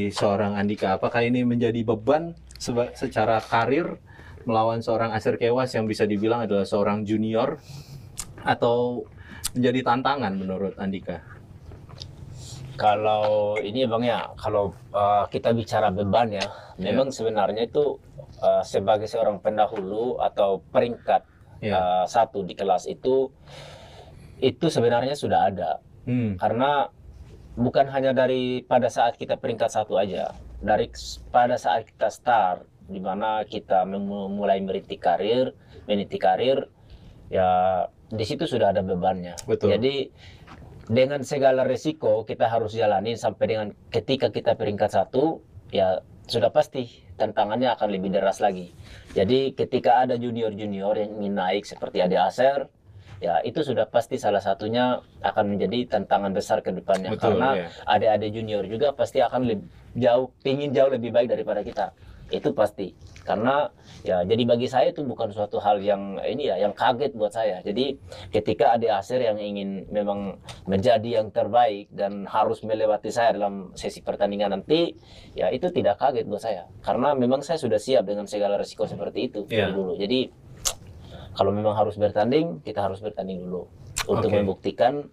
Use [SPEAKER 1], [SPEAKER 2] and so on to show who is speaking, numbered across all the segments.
[SPEAKER 1] seorang Andika? Apakah ini menjadi beban secara karir melawan seorang Aser Kewas yang bisa dibilang adalah seorang junior, atau menjadi tantangan menurut Andika?
[SPEAKER 2] Kalau ini Bang ya, kalau kita bicara beban ya, memang sebenarnya itu sebagai seorang pendahulu atau peringkat satu di kelas itu sebenarnya sudah ada. Karena bukan hanya dari pada saat kita peringkat satu aja, dari pada saat kita start, di mana kita mulai meniti karir, ya di situ sudah ada bebannya.
[SPEAKER 1] Betul.
[SPEAKER 2] Jadi dengan segala resiko kita harus jalani sampai dengan ketika kita peringkat satu, ya sudah pasti tantangannya akan lebih deras lagi. Jadi ketika ada junior-junior yang ingin naik seperti Ade Aser, ya itu sudah pasti salah satunya akan menjadi tantangan besar ke depannya.
[SPEAKER 1] Betul,
[SPEAKER 2] karena adik-adik junior juga pasti akan ingin jauh lebih baik daripada kita. Itu pasti. Karena ya jadi bagi saya itu bukan suatu hal yang yang kaget buat saya. Jadi ketika Ade Aser yang ingin memang menjadi yang terbaik dan harus melewati saya dalam sesi pertandingan nanti, ya itu tidak kaget buat saya. Karena memang saya sudah siap dengan segala risiko seperti itu dari dulu. Jadi kalau memang harus bertanding, kita harus bertanding dulu untuk membuktikan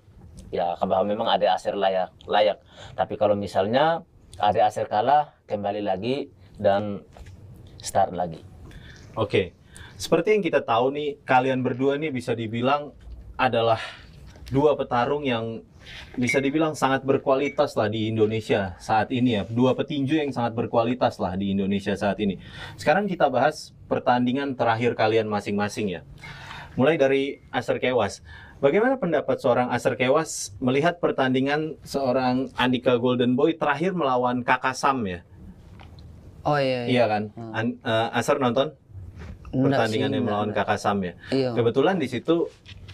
[SPEAKER 2] ya bahwa memang Ade Aser layak. Tapi kalau misalnya Ade Aser kalah, kembali lagi dan start lagi.
[SPEAKER 1] Oke. Seperti yang kita tahu nih, kalian berdua nih bisa dibilang adalah dua petarung yang bisa dibilang sangat berkualitas lah di Indonesia saat ini ya. Dua petinju yang sangat berkualitas lah di Indonesia saat ini. Sekarang kita bahas pertandingan terakhir kalian masing-masing ya. Mulai dari Aser Kewas. Bagaimana pendapat seorang Aser Kewas melihat pertandingan seorang Andika Golden Boy terakhir melawan Kakak Sam ya?
[SPEAKER 3] Oh iya.
[SPEAKER 1] Iya kan? Aser nonton pertandingan yang melawan Kakak Sam ya?
[SPEAKER 3] Iya.
[SPEAKER 1] Kebetulan di situ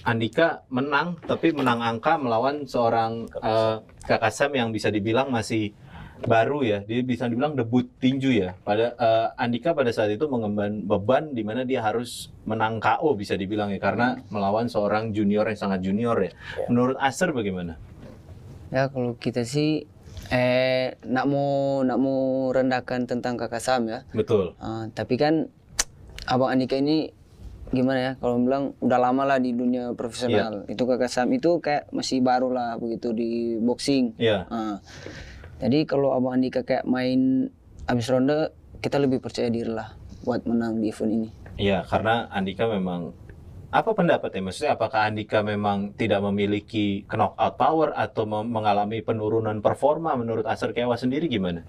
[SPEAKER 1] Andika menang, tapi menang angka melawan seorang Kakak Sam yang bisa dibilang masih baru ya. Dia bisa dibilang debut tinju ya. Andika pada saat itu mengemban beban di mana dia harus menang KO bisa dibilang ya, karena melawan seorang junior yang sangat junior ya. Menurut Aser bagaimana?
[SPEAKER 3] Ya kalau kita sih nak mau rendahkan tentang Kakak Sam ya.
[SPEAKER 1] Betul.
[SPEAKER 3] Tapi kan Abang Andika ini gimana ya, kalau bilang udah lama lah di dunia profesional. Itu Kakak Sam itu kayak masih baru lah begitu di boxing. Jadi kalau Abang Andika kayak main habis ronde, kita lebih percaya diri lah buat menang di event ini.
[SPEAKER 1] Iya, karena Andika memang, apa pendapatnya? Maksudnya apakah Andika memang tidak memiliki knockout power atau mengalami penurunan performa? Menurut Aser Kewas sendiri gimana?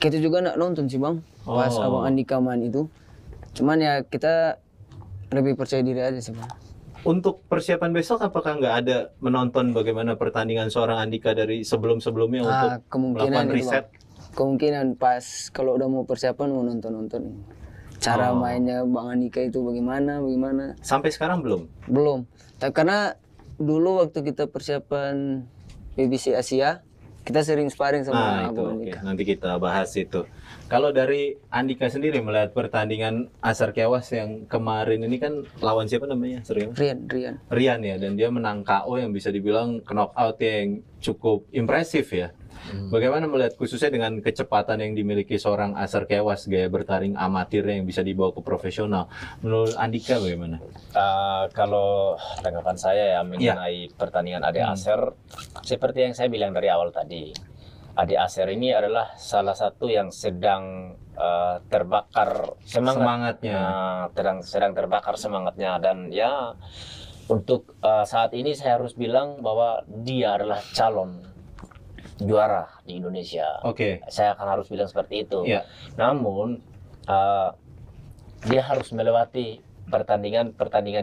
[SPEAKER 3] Kita juga nggak nonton sih Bang, pas Abang Andika main itu. Cuman ya kita lebih percaya diri aja sih Bang.
[SPEAKER 1] Untuk persiapan besok apakah nggak ada menonton bagaimana pertandingan seorang Andika dari sebelum-sebelumnya untuk melakukan riset?
[SPEAKER 3] Kemungkinan pas kalau udah mau persiapan mau nonton cara mainnya Bang Andika itu bagaimana.
[SPEAKER 1] Sampai sekarang belum?
[SPEAKER 3] Belum. Tapi karena dulu waktu kita persiapan BBC Asia, kita sering sparring sama Abang Andika.
[SPEAKER 1] Nanti kita bahas itu. Kalau dari Andika sendiri melihat pertandingan Aser Kewas yang kemarin ini kan lawan siapa namanya? Rian ya, dan dia menang KO yang bisa dibilang knockout yang cukup impresif ya. Bagaimana melihat khususnya dengan kecepatan yang dimiliki seorang Aser Kewas, gaya bertanding amatir yang bisa dibawa ke profesional? Menurut Andika bagaimana?
[SPEAKER 2] Kalau tanggapan saya ya mengenai pertandingan Ade Aser, seperti yang saya bilang dari awal tadi, Ade Aser ini adalah salah satu yang sedang terbakar semangatnya, sedang terbakar semangatnya, dan ya untuk saat ini saya harus bilang bahwa dia adalah calon juara di Indonesia. Saya akan harus bilang seperti itu. Namun dia harus melewati pertandingan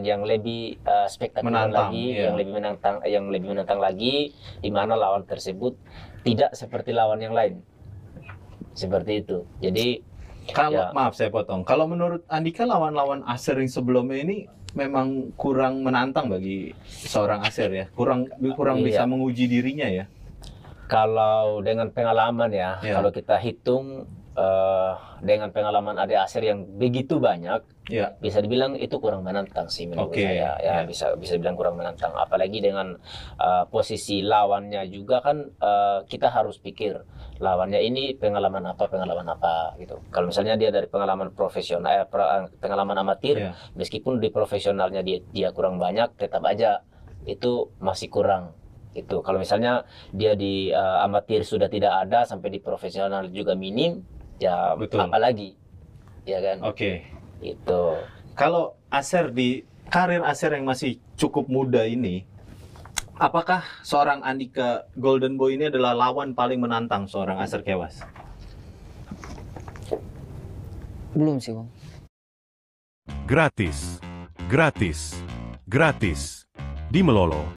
[SPEAKER 2] yang lebih spektakuler lagi, yang lebih menantang lagi, di mana lawan tersebut tidak seperti lawan yang lain. Seperti itu. Jadi
[SPEAKER 1] kalau maaf saya potong. Kalau menurut Andika lawan-lawan Aser yang sebelumnya ini memang kurang menantang bagi seorang Aser ya. Kurang bisa menguji dirinya ya.
[SPEAKER 2] Kalau dengan pengalaman ya, kalau kita hitung dengan pengalaman Ade Asher yang begitu banyak,
[SPEAKER 1] ya,
[SPEAKER 2] bisa dibilang itu kurang menantang sih menurut saya. Ya, bisa dibilang kurang menantang. Apalagi dengan posisi lawannya juga kan, kita harus pikir lawannya ini pengalaman apa gitu. Kalau misalnya dia dari pengalaman profesional, pengalaman amatir, meskipun di profesionalnya dia kurang banyak, tetap aja itu masih kurang. Itu kalau misalnya dia di amatir sudah tidak ada, sampai di profesional juga minim, ya apalagi, ya kan? Itu.
[SPEAKER 1] Kalau Asher di karir Asher yang masih cukup muda ini, apakah seorang Andika Golden Boy ini adalah lawan paling menantang seorang Asher Kewas?
[SPEAKER 3] Belum sih, Bang.
[SPEAKER 4] Gratis, gratis, gratis. Di Melolo